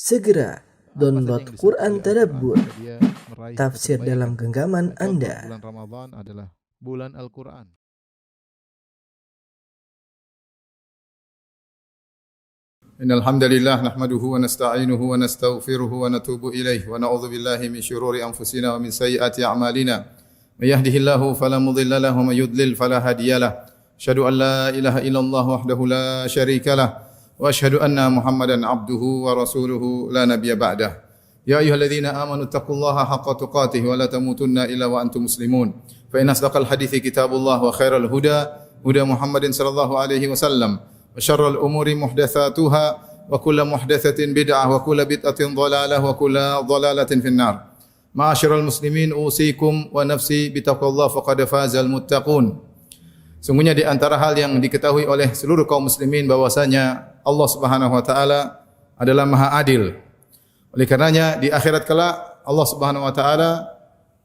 Segera download Quran Tadabbur, dia meraih tafsir kebaikan. dalam genggaman Contoh, Anda. Bulan Ramadan adalah bulan Al-Quran. Innal hamdalillah nahmaduhu wa nasta'inuhu wa nastaghfiruhu wa natubu ilayh wa na'udzu billahi min shururi anfusina wa min sayyiati a'malina. May yahdihillahu fala mudilla lahu wa may yudlil fala hadiyalah. Asyhadu an la ilaha illallah wahdahu la syarika lah wa asyhadu anna Muhammadan abduhu wa rasuluhu la nabiyya ba'dah. Ya ayyuhalladzina amanu taqullaha haqqa tuqatih wa la tamutunna illa wa antum muslimun. Fa inna asdaqal hadithi kitabullah wa khairal huda huda Muhammadin sallallahu alaihi wasallam. Wa syarrul umuri muhdatsatuha wa kullu muhdatsatin bid'ah wa kullu bid'atin dhalalah wa kullu dhalalatin finnar. Ma'asyiral muslimin usikum wa nafsi bitaqwallah faqad fazal muttaqun. Sungguhnya di antara hal yang diketahui oleh seluruh kaum muslimin bahwasanya Allah Subhanahu wa taala adalah Maha Adil. Oleh karenanya di akhirat kelak Allah Subhanahu wa taala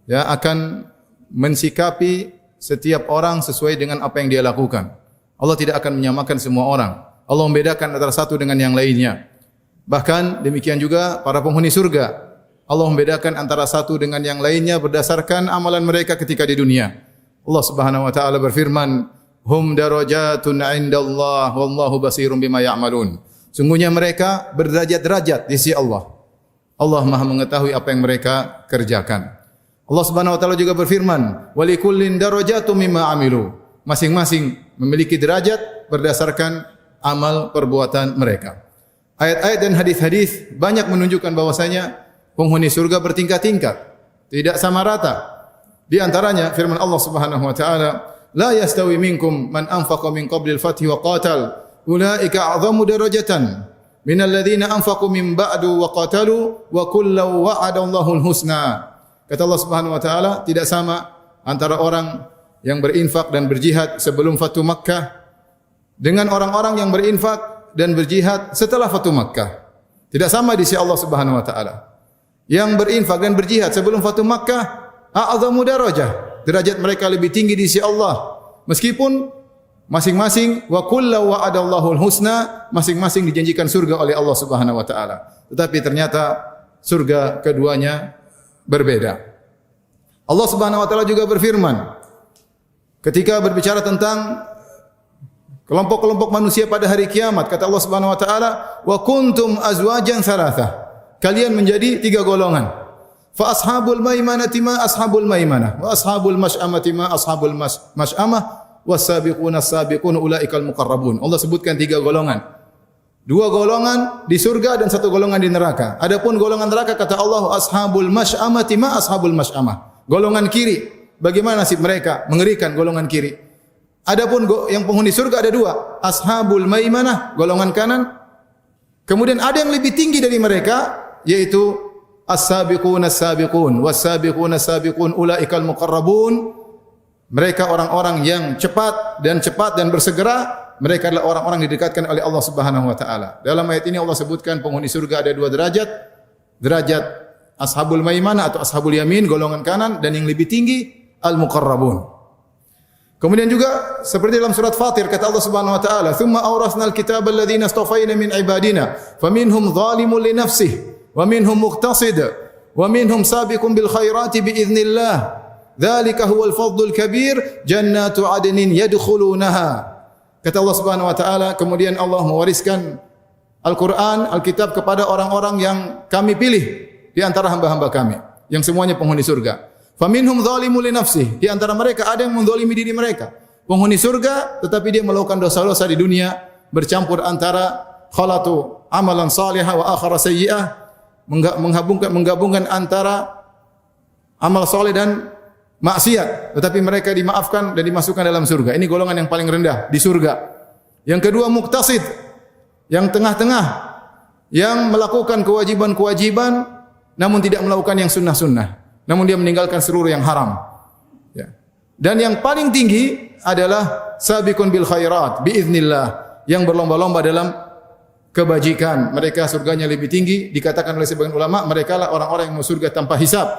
akan mensikapi setiap orang sesuai dengan apa yang dia lakukan. Allah tidak akan menyamakan semua orang. Allah membedakan antara satu dengan yang lainnya. Bahkan demikian juga para penghuni surga. Allah membedakan antara satu dengan yang lainnya berdasarkan amalan mereka ketika di dunia. Allah Subhanahu wa taala berfirman, "Hum darajatun 'indallah wallahu basirun bima ya'malun." Sungguhnya mereka berderajat-derajat di sisi Allah. Allah Maha mengetahui apa yang mereka kerjakan. Allah Subhanahu wa taala juga berfirman, "Wa likullin darajatun mimma 'amilu." Masing-masing memiliki derajat berdasarkan amal perbuatan mereka. Ayat-ayat dan hadis-hadis banyak menunjukkan bahwasanya penghuni surga bertingkat-tingkat, tidak sama rata. Di antaranya firman Allah Subhanahu wa taala, "La yastawi minkum man anfaqa min qabli al-fathi wa qatal, ulaika a'zamu darajatan minal ladzina anfaqu min ba'du wa qatalu wa kullu wa'ada Allahul husna." Kata Allah Subhanahu wa taala, tidak sama antara orang yang berinfak dan berjihad sebelum Fatu Makkah dengan orang-orang yang berinfak dan berjihad setelah Fatu Makkah. Tidak sama di sisi Allah Subhanahu wa taala. Yang berinfak dan berjihad sebelum Fatu Makkah a'zamu darajah, derajat mereka lebih tinggi di sisi Allah. Meskipun masing-masing wa kullu wa'adallahul husna, masing-masing dijanjikan surga oleh Allah Subhanahu wa taala. Tetapi ternyata surga keduanya berbeda. Allah Subhanahu wa taala juga berfirman ketika berbicara tentang kelompok-kelompok manusia pada hari kiamat, kata Allah Subhanahu wa taala, "Wa kuntum azwajan tsalatsa." Kalian menjadi tiga golongan. Fa ashabul maimanati ma ashabul maimanah, wa ashabul masy'amati ma ashabul masy'amah, was-sabiquna as-sabiqun ulaikal muqarrabun. Allah sebutkan tiga golongan. Dua golongan di surga dan satu golongan di neraka. Adapun golongan neraka kata Allah ashabul masy'amati ma ashabul masy'amah. Golongan kiri, bagaimana nasib mereka? Mengerikan golongan kiri. Adapun yang penghuni surga ada dua, ashabul maimanah, golongan kanan. Kemudian ada yang lebih tinggi dari mereka, yaitu as-sabiqun as-sabiqun was-sabiqun as-sabiqun ulaikal muqarrabun. Mereka orang-orang yang cepat dan bersegera. Mereka adalah orang-orang didekatkan oleh Allah Subhanahu wa taala. Dalam ayat ini Allah sebutkan penghuni surga ada dua derajat. Derajat ashabul maimanah atau ashabul yamin, golongan kanan, dan yang lebih tinggi al-muqarrabun. Kemudian juga seperti dalam surat Fatir kata Allah Subhanahu wa taala, "Tsumma awrasnal kitaba alladziina istafayna min ibadina, faminhum zalimun li nafsihi wa minhum muqtasid wa minhum sabiqun bil khairati bi idznillah. Dzalika huwal fadlul kabir, jannatu 'adnin yadkhulunaha." Kata Allah Subhanahu wa taala, kemudian Allah mewariskan Al-Qur'an, Alkitab kepada orang-orang yang kami pilih di antara hamba-hamba kami, yang semuanya penghuni surga. Faminhum zalimun li nafsihi, di antara mereka ada yang menzalimi diri mereka. Penghuni surga tetapi dia melakukan dosa-dosa di dunia, bercampur antara khalatu amalan salihah wa akhara sayyi'ah, menggabungkan antara amal saleh dan maksiat, tetapi mereka dimaafkan dan dimasukkan dalam surga. Ini golongan yang paling rendah di surga. Yang kedua muqtasid, yang tengah-tengah, yang melakukan kewajiban-kewajiban namun tidak melakukan yang sunnah-sunnah, namun dia meninggalkan seluruh yang haram. Ya. Dan yang paling tinggi adalah sabiqun bil khairat biiznillah, yang berlomba-lomba dalam kebajikan. Mereka surganya lebih tinggi, dikatakan oleh sebagian ulama mereka lah orang-orang yang masuk surga tanpa hisab.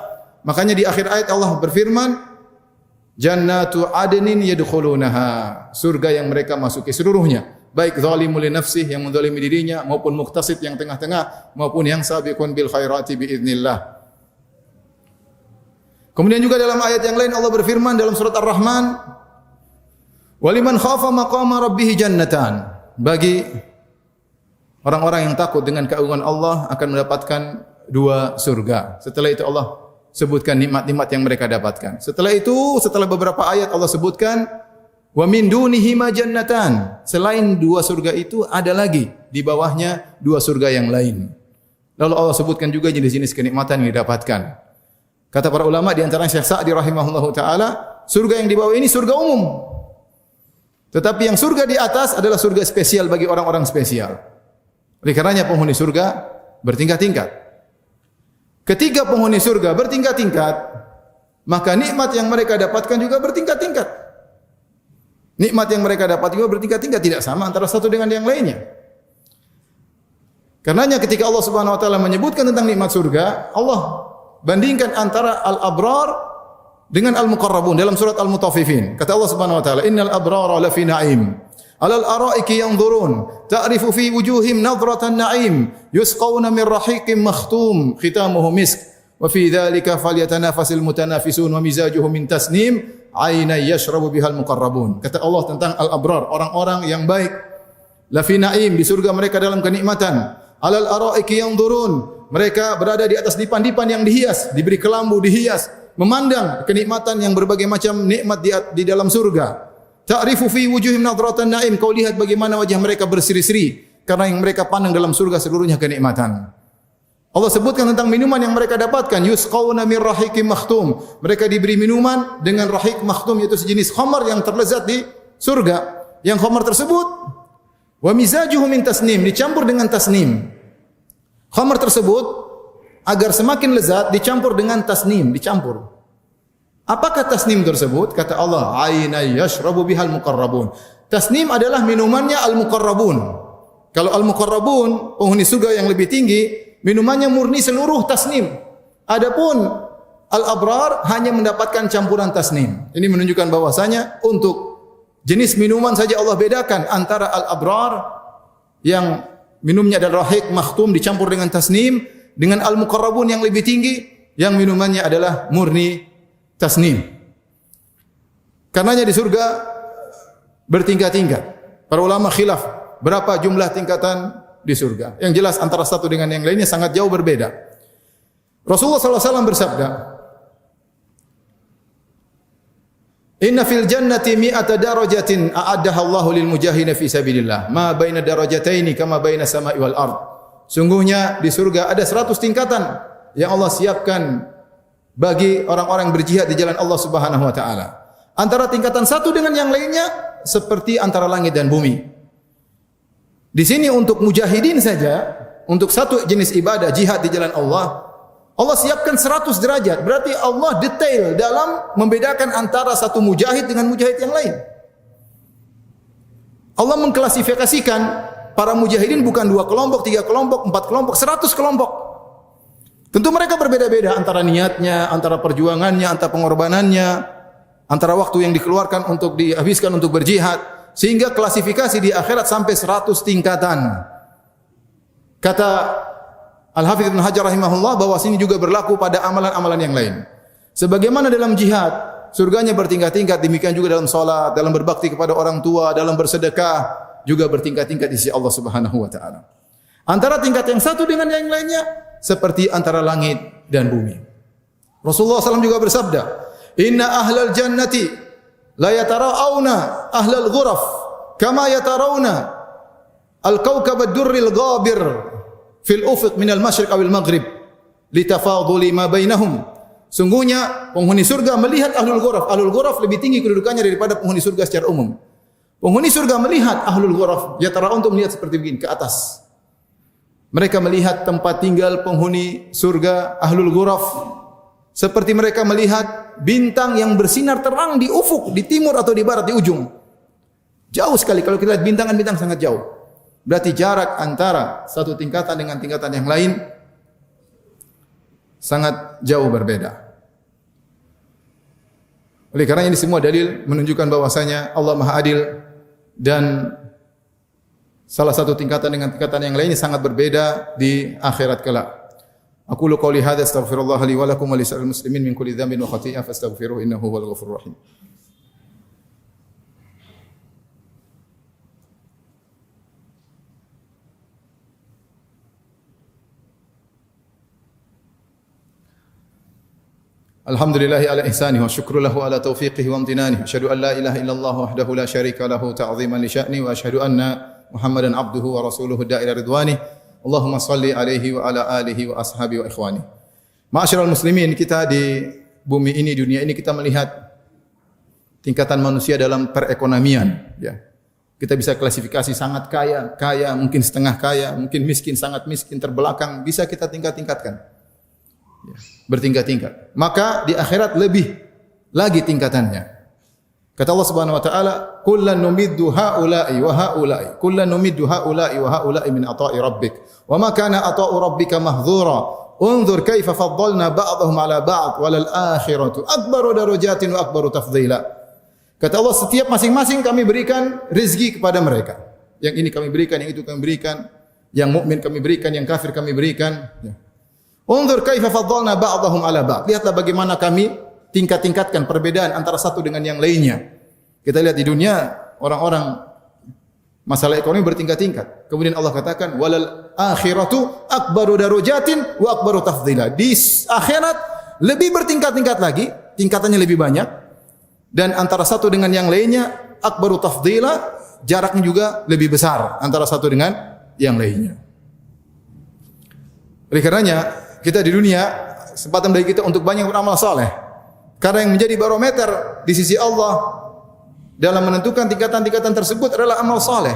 Makanya di akhir ayat Allah berfirman, "Jannatu adnin yadkhulunaha." Surga yang mereka masuki seluruhnya. baik zalimul li nafsih yang menzalimi dirinya maupun muqtasid yang tengah-tengah maupun yang sabiqun bil khairati biidznillah. Kemudian juga dalam ayat yang lain Allah berfirman dalam surat Ar-Rahman, "Waliman khafa maqama rabbih jannatan." Bagi orang-orang yang takut dengan keagungan Allah akan mendapatkan 2 surga. Setelah itu Allah sebutkan nikmat-nikmat yang mereka dapatkan. Setelah itu, setelah beberapa ayat Allah sebutkan wa min dunihi ma jannatan. Selain 2 surga itu ada lagi di bawahnya 2 surga yang lain. Lalu Allah sebutkan juga jenis-jenis kenikmatan yang didapatkan. Kata para ulama di antaranya Syekh Sa'di rahimahullahu taala, surga yang di bawah ini surga umum. Tetapi yang surga di atas adalah surga spesial bagi orang-orang spesial. Oleh karenanya penghuni surga bertingkat-tingkat. Ketika penghuni surga bertingkat-tingkat, maka nikmat yang mereka dapatkan juga bertingkat-tingkat. Nikmat yang mereka dapat juga bertingkat-tingkat, tidak sama antara satu dengan yang lainnya. Karenanya ketika Allah Subhanahu wa taala menyebutkan tentang nikmat surga, Allah bandingkan antara al-abrar dengan al-muqarrabun dalam surat Al-Mutaffifin. Kata Allah Subhanahu wa taala, "Innal abrara lafi na'im, 'alal araiki yanzurun, ta'rifu fi wujuhim nadratan na'im, yusqawna min rahiqin makhtum, khitamuhu misk, wa fi dzalika falyatanafasil mutanafisun wa mizajuhu min tasnim, 'aynan yashrabu bihal muqarrabun." Kata Allah tentang al-abrar, orang-orang yang baik, lafi na'im, di surga mereka dalam kenikmatan, 'alal araiki yanzurun, mereka berada di atas dipan-dipan yang dihias, diberi kelambu dihias, memandang kenikmatan yang berbagai macam nikmat di dalam surga. Ta'rifu fi wujuhim nadratan na'im, kau lihat bagaimana wajah mereka berseri-seri karena yang mereka pandang dalam surga seluruhnya kenikmatan. Allah sebutkan tentang minuman yang mereka dapatkan, yusqawna min rahiqin makhtum. Mereka diberi minuman dengan rahiq makhtum, yaitu sejenis khamar yang terlezat di surga. Yang khamar tersebut wa mizajuhu min tasnim, dicampur dengan tasnim. Khamar tersebut agar semakin lezat dicampur dengan tasnim, dicampur. Apakah tasnim tersebut? Kata Allah, "Aina yashrabu bihal muqarrabun." Tasnim adalah minumannya al-muqarrabun. Kalau al-muqarrabun, penghuni surga yang lebih tinggi, minumannya murni seluruh tasnim. Adapun al-abrar hanya mendapatkan campuran tasnim. Ini menunjukkan bahwasanya untuk jenis minuman saja Allah bedakan antara al-abrar yang minumnya adalah rahiq makhtum dicampur dengan tasnim, dengan al-muqarrabun yang lebih tinggi yang minumannya adalah murni tasnim. Karenanya di surga bertingkat-tingkat. Para ulama khilaf berapa jumlah tingkatan di surga. Yang jelas antara satu dengan yang lainnya sangat jauh berbeda. Rasulullah SAW bersabda, "Inna fil jannati mi'ata darajatin a'addaha Allahu lil mujahidin fi sabilillah, ma baina darajataini kama baina sama'i wal ard." Sungguhnya di surga ada 100 tingkatan yang Allah siapkan bagi orang-orang berjihad di jalan Allah Subhanahu wa taala. Antara tingkatan satu dengan yang lainnya seperti antara langit dan bumi. Di sini untuk mujahidin saja, untuk satu jenis ibadah jihad di jalan Allah, Allah siapkan 100 derajat. Berarti Allah detail dalam membedakan antara satu mujahid dengan mujahid yang lain. Allah mengklasifikasikan para mujahidin bukan 2 kelompok, 3 kelompok, 4 kelompok, 100 kelompok. Tentu mereka berbeda-beda antara niatnya, antara perjuangannya, antara pengorbanannya, antara waktu yang dikeluarkan untuk dihabiskan untuk berjihad, sehingga klasifikasi di akhirat sampai 100 tingkatan. Kata Al-Hafidz Ibnu Hajar rahimahullah bahwa sini juga berlaku pada amalan-amalan yang lain. Sebagaimana dalam jihad, surganya bertingkat-tingkat, demikian juga dalam salat, dalam berbakti kepada orang tua, dalam bersedekah, juga bertingkat-tingkat di sisi Allah Subhanahu wa taala. Antara tingkat yang satu dengan yang lainnya seperti antara langit dan bumi. Rasulullah SAW juga bersabda, "Inna ahlal jannati la yatara'awna ahlal ghuraf kama yatarawna al-kawkab ad-durril ghabir fil ufuq min al-masyriq awil maghrib litafaduli ma bainahum." Sungguhnya penghuni surga melihat ahlul ghuraf. Ahlul ghuraf lebih tinggi kedudukannya daripada penghuni surga secara umum. Penghuni surga melihat ahlul ghuraf, yatara'un untuk melihat seperti begini ke atas. Mereka melihat tempat tinggal penghuni surga ahlul ghuraf seperti mereka melihat bintang yang bersinar terang di ufuk, di timur atau di barat, di ujung. Jauh sekali kalau kita lihat bintang sangat jauh. Berarti jarak antara satu tingkatan dengan tingkatan yang lain sangat jauh berbeda. Oleh karena ini semua dalil menunjukkan bahwasanya Allah Maha Adil dan salah satu tingkatan dengan tingkatan yang lainnya sangat berbeda di akhirat kelak. Aqulu qouli hadza astaghfirullah li wa lakum wa lisa'il muslimin min kulli dhanbin wa khati'ah fastaghfiruhu innahu huwal ghafurur rahim. Alhamdulillahi ala ihsanihi wa syukru lahu ala taufiqihi wa amtinanihi. Asyhadu an la ilaha illallah wahdahu la syarika lahu ta'ziman li sya'ni wa asyhadu anna Muhammadan abduhu wa rasuluhu da'ila ridwani. Allahumma salli alaihi wa ala alihi wa ashabi wa ikhwani. Ma'asyiral muslimin, kita di bumi ini, dunia ini kita melihat tingkatan manusia dalam perekonomian, ya. Kita bisa klasifikasi sangat kaya, kaya, mungkin setengah kaya, mungkin miskin, sangat miskin, terbelakang, bisa kita tingkat-tingkatkan. Ya, bertingkat-tingkat. Maka di akhirat lebih lagi tingkatannya. Kata Allah Subhanahu wa taala, "Kullan numiddu haula'i wa haula'i, kullan numiddu haula'i wa haula'i min ata'i rabbik, wa ma kana ata'u rabbika mahdzura. Unzur kaifa faddalna ba'dahum 'ala ba'd, walal akhiratu akbaru darajatin wa akbaru tafdhila." Kata Allah, setiap masing-masing kami berikan rezeki kepada mereka. Yang ini kami berikan, yang itu kami berikan, yang mukmin kami berikan, yang kafir kami berikan. Ya. Unzur kaifa faddalna ba'dahum 'ala ba'd. Lihatlah bagaimana kami tingkat-tingkatkan perbedaan antara satu dengan yang lainnya. Kita lihat di dunia orang-orang masalah ekonomi bertingkat-tingkat. Kemudian Allah katakan walal akhiratu akbaru darajatin wa akbaru tafdhila. Di akhirat lebih bertingkat-tingkat lagi, tingkatannya lebih banyak, dan antara satu dengan yang lainnya akbaru tafdhila, jaraknya juga lebih besar antara satu dengan yang lainnya. Oleh karenanya kita di dunia kesempatan bagi kita untuk banyak beramal saleh. Karena yang menjadi barometer di sisi Allah dalam menentukan tingkatan-tingkatan tersebut adalah amal saleh.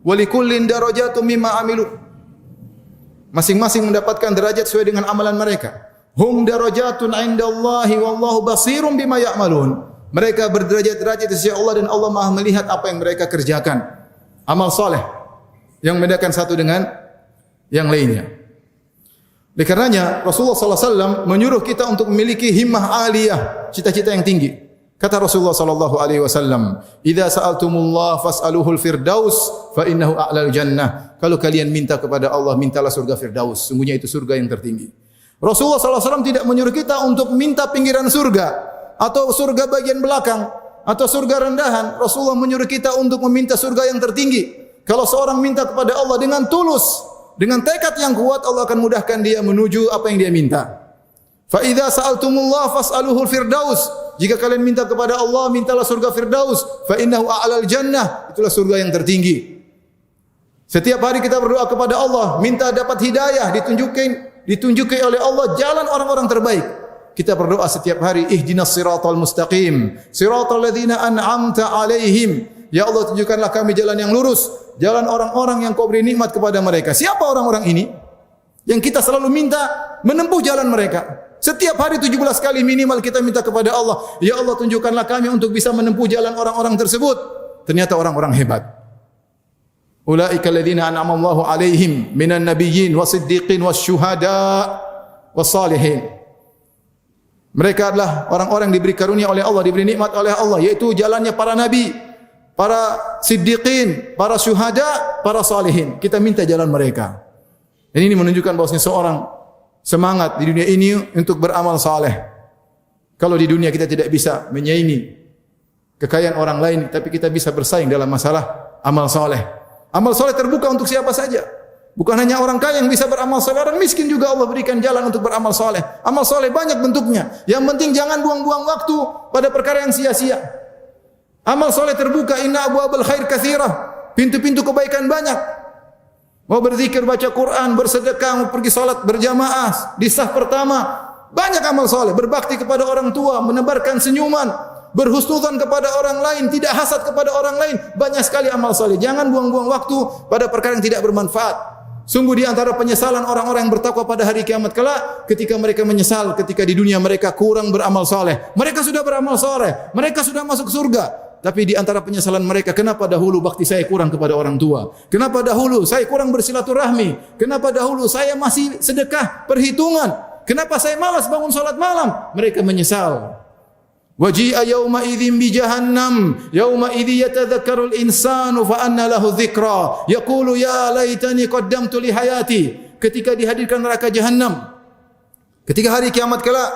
Walikullin darajatun mimma amilu. Masing-masing mendapatkan derajat sesuai dengan amalan mereka. Hum darajatun 'indallahi wallahu basirun bima ya'malun. Mereka berderajat-derajat di sisi Allah dan Allah Maha melihat apa yang mereka kerjakan. Amal saleh yang membedakan satu dengan yang lainnya. Oleh karenanya Rasulullah SAW menyuruh kita untuk memiliki himmah aliyah, cita-cita yang tinggi. Kata Rasulullah SAW, "Idza sa'altumullah fas'aluhul firdaus fa innahu a'lal jannah." Kalau kalian minta kepada Allah, mintalah surga firdaus. Sungguhnya itu surga yang tertinggi. Rasulullah SAW tidak menyuruh kita untuk minta pinggiran surga atau surga bagian belakang atau surga rendahan. Rasulullah menyuruh kita untuk meminta surga yang tertinggi. Kalau seorang minta kepada Allah dengan tulus, dengan tekad yang kuat, Allah akan mudahkan dia menuju apa yang dia minta. Fa idza sa'altumullah fas'aluhul firdaus. Jika kalian minta kepada Allah, mintalah surga firdaus. Fa innahu a'lal jannah. Itulah surga yang tertinggi. Setiap hari kita berdoa kepada Allah, minta dapat hidayah, ditunjuki oleh Allah jalan orang-orang terbaik. Kita berdoa setiap hari, ihdinas siratal mustaqim, siratal ladzina an'amta 'alaihim. Ya Allah, tunjukkanlah kami jalan yang lurus, jalan orang-orang yang Kau beri nikmat kepada mereka. Siapa orang-orang ini? Yang kita selalu minta menempuh jalan mereka. Setiap hari 17 kali minimal kita minta kepada Allah, ya Allah, tunjukkanlah kami untuk bisa menempuh jalan orang-orang tersebut. Ternyata orang-orang hebat. Ulaika alladzina an'ama Allahu 'alaihim minan nabiyyin wasiddiqin wasyuhada wassalihin. Mereka adalah orang-orang yang diberi karunia oleh Allah, diberi nikmat oleh Allah, yaitu jalannya para nabi, para siddiqin, para syuhada, para salihin. Kita minta jalan mereka. Dan ini menunjukkan bahwasanya seorang semangat di dunia ini untuk beramal saleh. Kalau di dunia kita tidak bisa menyaingi kekayaan orang lain, tapi kita bisa bersaing dalam masalah amal saleh. Amal saleh terbuka untuk siapa saja. Bukan hanya orang kaya yang bisa beramal saleh, orang miskin juga Allah berikan jalan untuk beramal saleh. Amal saleh banyak bentuknya. Yang penting jangan buang-buang waktu pada perkara yang sia-sia. Amal soleh terbuka, inna abwabal khair katsirah. Pintu-pintu kebaikan banyak. Mau berzikir, baca Quran, bersedekah, mau pergi salat berjamaah di saf pertama. Banyak amal soleh. Berbakti kepada orang tua, menebarkan senyuman, berhusnudzon kepada orang lain, tidak hasad kepada orang lain. Banyak sekali amal soleh. Jangan buang-buang waktu pada perkara yang tidak bermanfaat. Sungguh di antara penyesalan orang-orang yang bertakwa pada hari kiamat kelak, ketika mereka menyesal ketika di dunia mereka kurang beramal soleh. Mereka sudah beramal soleh, mereka sudah masuk surga. Tapi di antara penyesalan mereka, kenapa dahulu bakti saya kurang kepada orang tua? Kenapa dahulu saya kurang bersilaturahmi? Kenapa dahulu saya masih sedekah perhitungan? Kenapa saya malas bangun salat malam? Mereka menyesal. Waji'a yawma idzin bi jahannam yawma idzi yatadzakkaru al-insanu fa anna lahu dzikra yaqulu ya laitani qaddamtu li hayati. Ketika dihadirkan neraka jahannam, ketika hari kiamat kelak,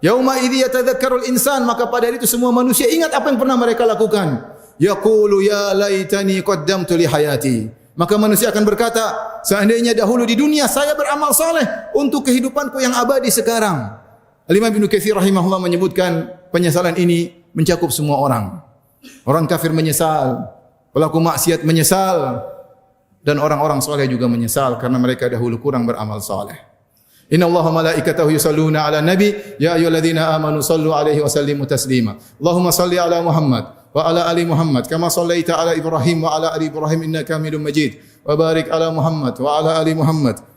yauma idzi yatadzakkaru al-insan, maka pada hari itu semua manusia ingat apa yang pernah mereka lakukan. Yaqulu ya laitani qaddamtu li hayati. Maka manusia akan berkata, seandainya dahulu di dunia saya beramal saleh untuk kehidupanku yang abadi sekarang. Al-Imam Ibnu Katsir rahimahullah menyebutkan penyesalan ini mencakup semua orang. Orang kafir menyesal, pelaku maksiat menyesal, dan orang-orang saleh juga menyesal karena mereka dahulu kurang beramal saleh. Inna Allaha malaikatahu yusalluna ala nabi ya ayyuhalladzina amanu sallu alaihi wa sallimu taslima. Allahumma salli ala Muhammad wa ala ali Muhammad kama sallaita ala Ibrahim wa ala ali Ibrahim innaka Hamidum Majid. Wa barik ala Muhammad wa ala ali Muhammad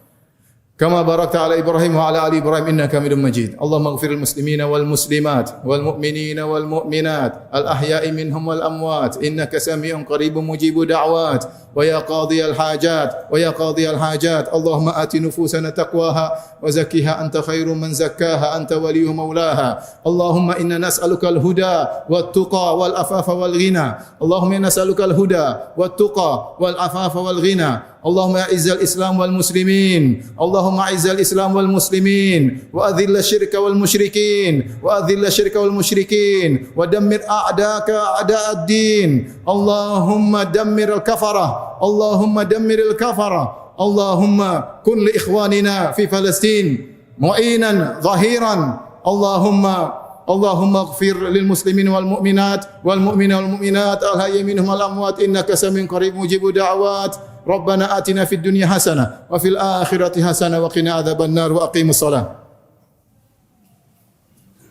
كما باركت على إبراهيم وعلى آل إبراهيم إنك حميد مجيد. اللهم اغفر المسلمين والمسلمات والمؤمنين والمؤمنات الأحياء منهم والأموات إنك سميع قريب مجيب دعوات ويا قاضي الحاجات اللهم آت نفوسنا تقواها وزكها أنت خير من زكاها أنت ولي مولاها. اللهم إنا نسألك الهدى والتقى والعفاف والغنى. اللهم إنا نسألك الهدى والتقى والعفاف والغنى. اللهم أعز الإسلام والمسلمين. اللهم أعز الإسلام والمسلمين وأذل الشرك والمشركين ودمر أعداءك أعداء الدين. اللهم دمر الكفرة. اللهم كن لإخواننا في فلسطين معينا ظهيرا. اللهم اغفر للمسلمين والمؤمنات الحي منهم والأموات إنك سميع قريب مجيب دعوات. ربنا آتنا في الدنيا حسنة وفي الآخرة حسنة وقنا عذاب النار وأقيموا الصلاة.